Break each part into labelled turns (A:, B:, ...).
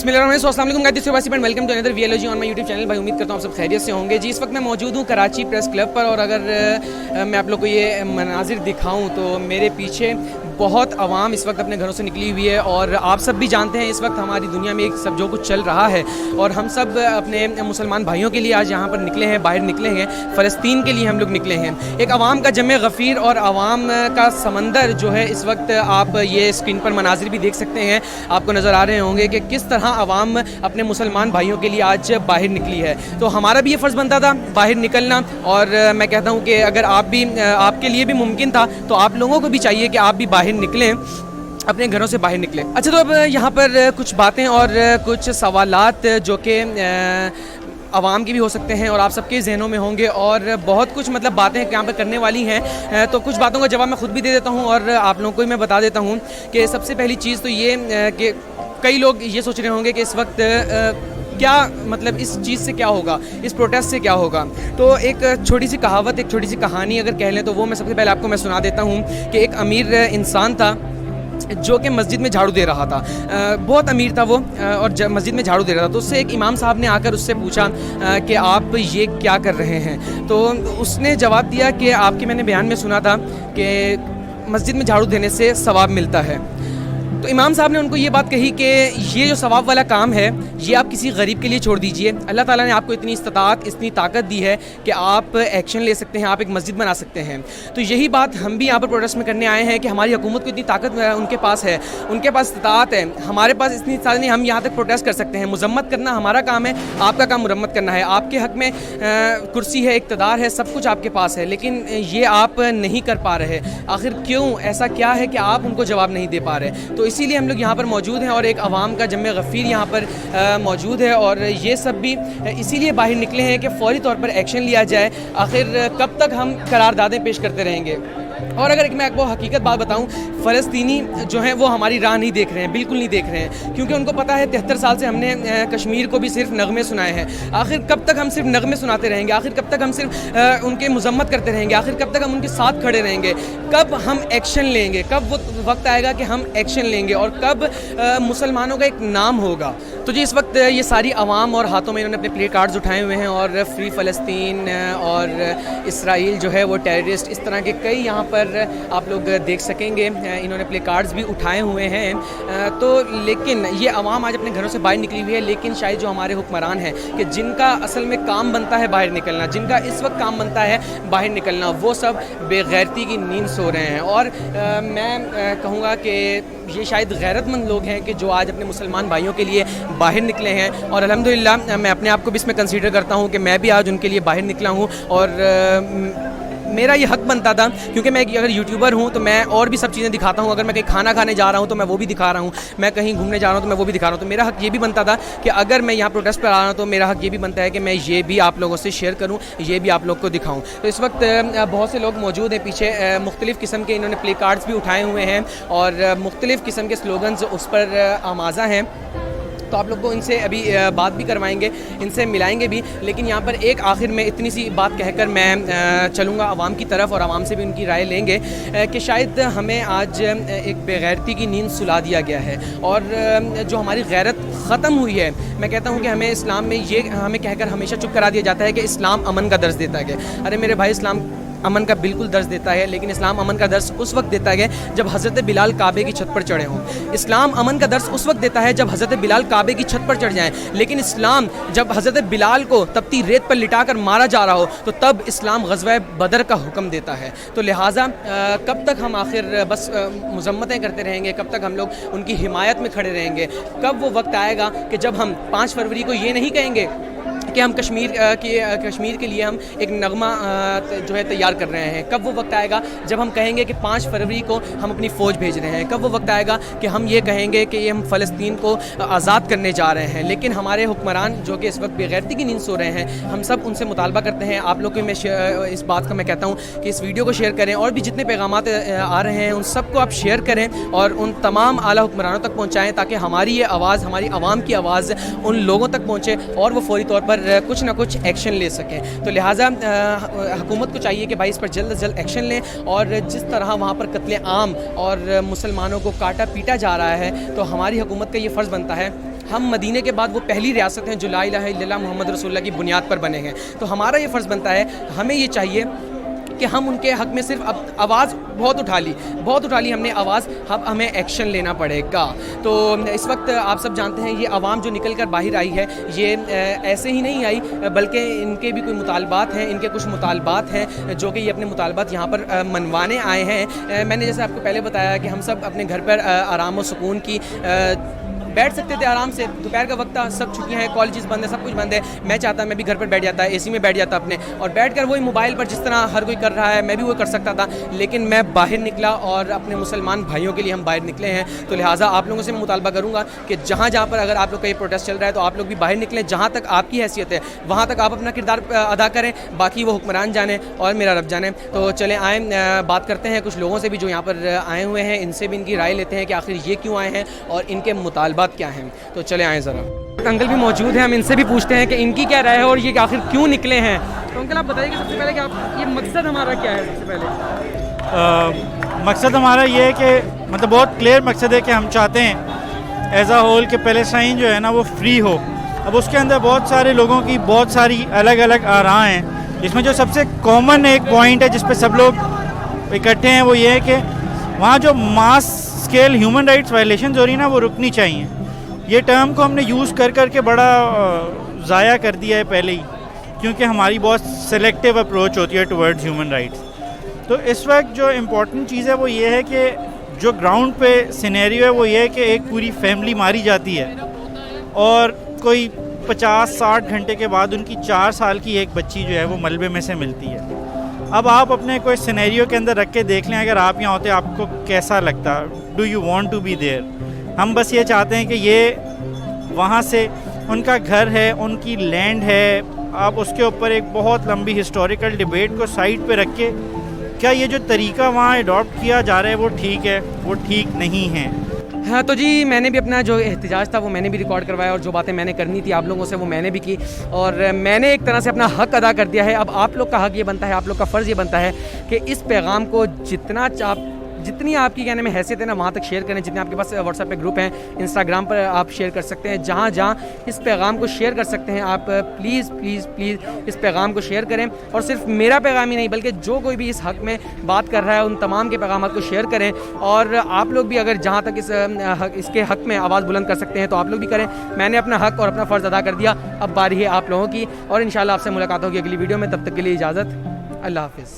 A: बिस्मिल्लाहिर्रहमानिर्रहीम। Guys, welcome to another vlog on my YouTube channel. भाई उम्मीद करता हूँ आप सब खैरियत से होंगे जी। इस वक्त मैं मौजूद हूँ कराची प्रेस क्लब पर, और अगर मैं आप लोग को ये मनाजिर दिखाऊँ तो मेरे पीछे बहुत आवाम इस वक्त अपने घरों से निकली हुई है। और आप सब भी जानते हैं इस वक्त हमारी दुनिया में एक सब जो कुछ चल रहा है, और हम सब अपने मुसलमान भाइयों के लिए आज यहाँ पर निकले हैं, बाहर निकले हैं। फ़लस्तीन के लिए हम लोग निकले हैं। एक आवाम का जमे गफ़ीर और आवाम का समंदर जो है, इस वक्त आप ये स्क्रीन पर मनाजिर भी देख सकते हैं, आपको नज़र आ रहे होंगे कि किस तरह आवाम अपने मुसलमान भाइयों के लिए आज बाहर निकली है। तो हमारा भी ये फ़र्ज़ बनता था बाहर निकलना, और मैं कहता हूँ कि अगर आपके लिए भी मुमकिन था तो आप लोगों को भी चाहिए कि आप भी बाहर निकलें, अपने घरों से बाहर निकलें। अच्छा, तो अब यहाँ पर कुछ बातें और कुछ सवालात जो कि आवाम की भी हो सकते हैं और आप सबके जहनों में होंगे, और बहुत कुछ मतलब बातें यहाँ पर करने वाली हैं। तो कुछ बातों का जवाब मैं ख़ुद भी दे देता हूँ और आप लोगों को भी मैं बता देता हूँ कि सबसे पहली चीज़ तो ये कि कई लोग ये सोच रहे होंगे कि इस वक्त क्या मतलब इस चीज़ से क्या होगा, इस प्रोटेस्ट से क्या होगा। तो एक छोटी सी कहावत, एक छोटी सी कहानी अगर कह लें तो वो मैं सबसे पहले आपको मैं सुना देता हूँ कि एक अमीर इंसान था जो कि मस्जिद में झाड़ू दे रहा था। बहुत अमीर था वो, और मस्जिद में झाड़ू दे रहा था। तो उससे एक इमाम साहब ने आकर उससे पूछा कि आप ये क्या कर रहे हैं। तो उसने जवाब दिया कि आपके मैंने बयान में सुना था कि मस्जिद में झाड़ू देने से सवाब मिलता है। तो इमाम साहब ने उनको ये बात कही कि ये जो सवाब वाला काम है ये आप किसी गरीब के लिए छोड़ दीजिए। अल्लाह ताला ने आपको इतनी इस्तात, इतनी ताकत दी है कि आप एक्शन ले सकते हैं, आप एक मस्जिद बना सकते हैं। तो यही बात हम भी यहाँ पर प्रोटेस्ट में करने आए हैं कि हमारी हुकूमत को इतनी ताकत उनके पास है, उनके पास इस्तात है, हमारे पास इतनी इस्तात नहीं, हम यहाँ तक प्रोटेस्ट कर सकते हैं। मुजम्मत करना हमारा काम है, आपका काम मुरम्मत करना है। आपके हक़ में कुर्सी है, इक़्तिदार है, सब कुछ आपके पास है, लेकिन ये आप नहीं कर पा रहे। आखिर क्यों, ऐसा क्या है कि आप उनको जवाब नहीं दे पा रहे। तो इसीलिए हम लोग यहाँ पर मौजूद हैं और एक आवाम का जमे गफ़ीर यहाँ पर मौजूद है, और ये सब भी इसीलिए बाहर निकले हैं कि फ़ौरी तौर पर एक्शन लिया जाए। आखिर कब तक हम करारदादें पेश करते रहेंगे। और अगर मैं आपको हकीकत बात बताऊं, फ़लस्तीनी जो हैं वो हमारी राह नहीं देख रहे हैं, बिल्कुल नहीं देख रहे हैं, क्योंकि उनको पता है 73 साल से हमने कश्मीर को भी सिर्फ नगमे सुनाए हैं। आखिर कब तक हम सिर्फ नगमे सुनाते रहेंगे, आखिर कब तक हम सिर्फ उनके मुजम्मत करते रहेंगे, आखिर कब तक हम उनके साथ खड़े रहेंगे। कब हम एक्शन लेंगे, कब वो वक्त आएगा कि हम एक्शन लेंगे, और कब मुसलमानों का एक नाम होगा। तो जी इस वक्त ये सारी आवाम और हाथों में इन्होंने अपने प्ले कार्ड्स उठाए हुए हैं, और फ्री फ़लस्तीन और इसराइल जो है वो टेररिस्ट, इस तरह के कई यहाँ पर आप लोग देख सकेंगे इन्होंने प्ले कार्ड्स भी उठाए हुए हैं। तो लेकिन ये आवाम आज अपने घरों से बाहर निकली हुई है, लेकिन शायद जो हमारे हुक्मरान हैं कि जिनका असल में काम बनता है बाहर निकलना, जिनका इस वक्त काम बनता है बाहर निकलना, वो सब बेगैरती की नींद सो रहे हैं। और मैं कहूँगा कि ये शायद गैरतमंद लोग हैं कि जो आज अपने मुसलमान भाइयों के लिए बाहर निकले हैं, और अल्हम्दुलिल्लाह मैं अपने आप को भी इसमें कंसीडर करता हूँ कि मैं भी आज उनके लिए बाहर निकला हूँ। और मेरा ये हक़ बनता था, क्योंकि मैं अगर यूट्यूबर हूँ तो मैं और भी सब चीज़ें दिखाता हूँ। अगर मैं कहीं खाना खाने जा रहा हूँ तो मैं वो भी दिखा रहा हूँ, मैं कहीं घूमने जा रहा हूँ तो मैं वो भी दिखा रहा हूँ। तो मेरा हक़ ये भी बनता था कि अगर मैं यहाँ प्रोटेस्ट पर आ रहा हूँ तो मेरा हक़ ये भी बनता है कि मैं ये भी आप लोगों से शेयर करूँ, ये भी आप लोग को दिखाऊँ। तो इस वक्त बहुत से लोग मौजूद हैं पीछे, मुख्तलिफ़ किस्म के इन्होंने प्ले कार्ड्स भी उठाए हुए हैं, और मुख्तलिफ़ किस्म के स्लोगन्स उस पर आमाज़ा हैं। तो आप लोग को इनसे अभी बात भी करवाएंगे, इनसे मिलाएंगे भी। लेकिन यहाँ पर एक आखिर में इतनी सी बात कहकर मैं चलूँगा आवाम की तरफ, और आवाम से भी उनकी राय लेंगे कि शायद हमें आज एक बेगैरती की नींद सुला दिया गया है, और जो हमारी गैरत ख़त्म हुई है। मैं कहता हूँ कि हमें इस्लाम में ये हमें कहकर हमेशा चुप करा दिया जाता है कि इस्लाम अमन का दर्ज देता है। अरे मेरे भाई, इस्लाम अमन का बिल्कुल दर्ज देता है, लेकिन इस्लाम अमन का दर्ज उस वक्त देता है जब हज़रत बिलाल काबे की छत पर चढ़े हों। इस्लाम अमन का दर्ज उस वक्त देता है जब हज़रत बिलाल काबे की छत पर चढ़ जाएं। लेकिन इस्लाम जब हज़रत बिलाल को तपती रेत पर लिटाकर मारा जा रहा हो, तो तब इस्लाम ग़ज़वा बदर का हुक्म देता है। तो लिहाजा कब तक हम आखिर बस मुज़म्मतें करते रहेंगे, कब तक हम लोग उनकी हिमायत में खड़े रहेंगे। कब वो वक्त आएगा कि जब हम 5 फरवरी को ये नहीं कहेंगे कि हम कश्मीर के लिए हम एक नगमा जो है तैयार कर रहे हैं। कब वो वक्त आएगा जब हम कहेंगे कि 5 फरवरी को हम अपनी फ़ौज भेज रहे हैं। कब वो वक्त आएगा कि हम ये कहेंगे कि ये हम फ़लस्तीन को आज़ाद करने जा रहे हैं। लेकिन हमारे हुक्मरान जो कि इस वक्त बेगैरती की नींद सो रहे हैं, हम सब उनसे मुतालबा करते हैं। आप लोग को मैं इस बात का मैं कहता हूँ कि इस वीडियो को शेयर करें, और भी जितने पैगामात आ रहे हैं उन सबको आप शेयर करें और उन तमाम आला हुक्मरानों तक पहुँचाएँ, ताकि हमारी ये आवाज़, हमारी आवाम की आवाज़ उन लोगों तक पहुँचे और वो फ़ौरी तौर पर कुछ ना कुछ एक्शन ले सकें। तो लिहाजा हुकूमत को चाहिए कि भाई इस पर जल्द से जल्द एक्शन लें, और जिस तरह वहाँ पर कत्ले आम और मुसलमानों को काटा पीटा जा रहा है, तो हमारी हुकूमत का ये फ़र्ज़ बनता है हम मदीने के बाद वो पहली रियासत हैं जो ला इलाहा इल्लल्लाह मोहम्मद रसूलुल्लाह की बुनियाद पर बने हैं। तो हमारा ये फ़र्ज़ बनता है, हमें ये चाहिए कि हम उनके हक़ में सिर्फ अब आवाज़ बहुत उठा ली हमने आवाज़, अब हमें एक्शन लेना पड़ेगा। तो इस वक्त आप सब जानते हैं ये आवाम जो निकल कर बाहर आई है, ये ऐसे ही नहीं आई, बल्कि इनके भी कोई मुतालबात हैं, इनके कुछ मुतालबात हैं जो कि ये अपने मुतालबात यहाँ पर मनवाने आए हैं। मैंने जैसे आपको पहले बताया कि हम सब अपने घर पर आराम और सुकून की बैठ सकते थे आराम से, दोपहर का वक्त था, सब छुट्टियां हैं, कॉलेजेस बंद है, सब कुछ बंद है। मैं चाहता मैं भी घर पर बैठ जाता, एसी में बैठ जाता अपने, और बैठकर वही मोबाइल पर जिस तरह हर कोई कर रहा है मैं भी वो कर सकता था। लेकिन मैं बाहर निकला और अपने मुसलमान भाइयों के लिए हम बाहर निकले हैं। तो लिहाजा आप लोगों से मैं मुतालबा करूँगा कि जहाँ जहाँ पर अगर आप लोग का ये प्रोटेस्ट चल रहा है तो आप लोग भी बाहर निकलें, जहाँ तक आपकी हैसियत है वहाँ तक आप अपना किरदार अदा करें, बाकी वो हुक्मरान जाने और मेरा रब जाने। तो चलें आए बात करते हैं कुछ लोगों से भी जो यहाँ पर आए हुए हैं, इनसे भी इनकी राय लेते हैं कि आखिर ये क्यों आए हैं और इनके मुतालबात क्या हैं। तो चले आए ज़रा। अंकल भी मौजूद हैं, हम इनसे भी पूछते हैं कि इनकी क्या राय है और ये आखिर क्यों निकले हैं। तो अंकल आप बताइए कि सबसे पहले कि आप ये मकसद हमारा क्या है। सबसे पहले
B: मकसद हमारा ये है कि मतलब बहुत क्लियर मकसद है कि हम चाहते हैं एज आ होल कि पैलेस्टाइन जो है ना वो फ्री हो। अब उसके अंदर बहुत सारे लोगों की बहुत सारी अलग अलग आरां हैं, जिसमें जो सबसे कॉमन एक पॉइंट है जिस पे सब लोग इकट्ठे हैं वो ये है कि वहाँ जो mass scale human rights violation हो रही है ना वो रुकनी चाहिए। ये टर्म को हमने यूज़ कर के बड़ा ज़ाया कर दिया है पहले ही, क्योंकि हमारी बहुत सेलेक्टिव अप्रोच होती है टुवर्ड्स ह्यूमन राइट्स। तो इस वक्त जो इम्पोर्टेंट चीज़ है वो ये है कि जो ग्राउंड पे सिनेरियो है वो ये है कि एक पूरी फैमिली मारी जाती है और कोई 50-60 घंटे के बाद उनकी 4 साल की एक बच्ची जो है वो मलबे में से मिलती है। अब आप अपने कोई सिनेरियो के अंदर रख के देख लें, अगर आप यहाँ होते आपको कैसा लगता, do you want to be there. हम बस ये चाहते हैं कि ये वहाँ से उनका घर है, उनकी लैंड है, आप उसके ऊपर एक बहुत लंबी हिस्टोरिकल डिबेट को साइड पे रख के क्या ये जो तरीका वहाँ अडॉप्ट किया जा रहा है वो ठीक है, वो ठीक नहीं है।
A: हाँ तो जी मैंने भी अपना जो एहतजाज था वो मैंने भी रिकॉर्ड करवाया और जो बातें मैंने करनी थी आप लोगों से वो मैंने भी की और मैंने एक तरह से अपना हक अदा कर दिया है। अब आप लोग का हक ये बनता है, आप लोग का फ़र्ज़ ये बनता है कि इस पैगाम को जितनी आपकी कहने में हैसियत है ना वहाँ तक शेयर करें। जितने आपके पास व्हाट्सएप पे ग्रुप हैं, इंस्टाग्राम पर आप शेयर कर सकते हैं, जहाँ जहाँ इस पैगाम को शेयर कर सकते हैं आप प्लीज़ प्लीज़ प्लीज़ इस पैगाम को शेयर करें। और सिर्फ मेरा पैगाम ही नहीं बल्कि जो कोई भी इस हक़ में बात कर रहा है उन तमाम के पैगाम को शेयर करें। और आप लोग भी अगर जहाँ तक इसके हक़ में आवाज़ बुलंद कर सकते हैं तो आप लोग भी करें। मैंने अपना हक़ और अपना फ़र्ज़ अदा कर दिया, अब बारी है आप लोगों की और इंशाल्लाह आपसे मुलाकात होगी अगली वीडियो में। तब तक के लिए इजाज़त, अल्लाह हाफ़िज़।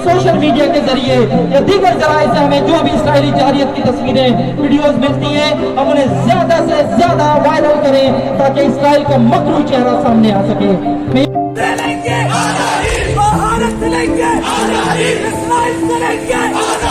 C: सोशल मीडिया के जरिए या दीगर जराए से हमें जो भी इसराइली जारियत की तस्वीरें वीडियोस मिलती हैं हम उन्हें ज्यादा से ज्यादा वायरल करें ताकि इसराइल का मकरू चेहरा सामने आ सके। भारत चलेंगे, इसराइल चलेंगे।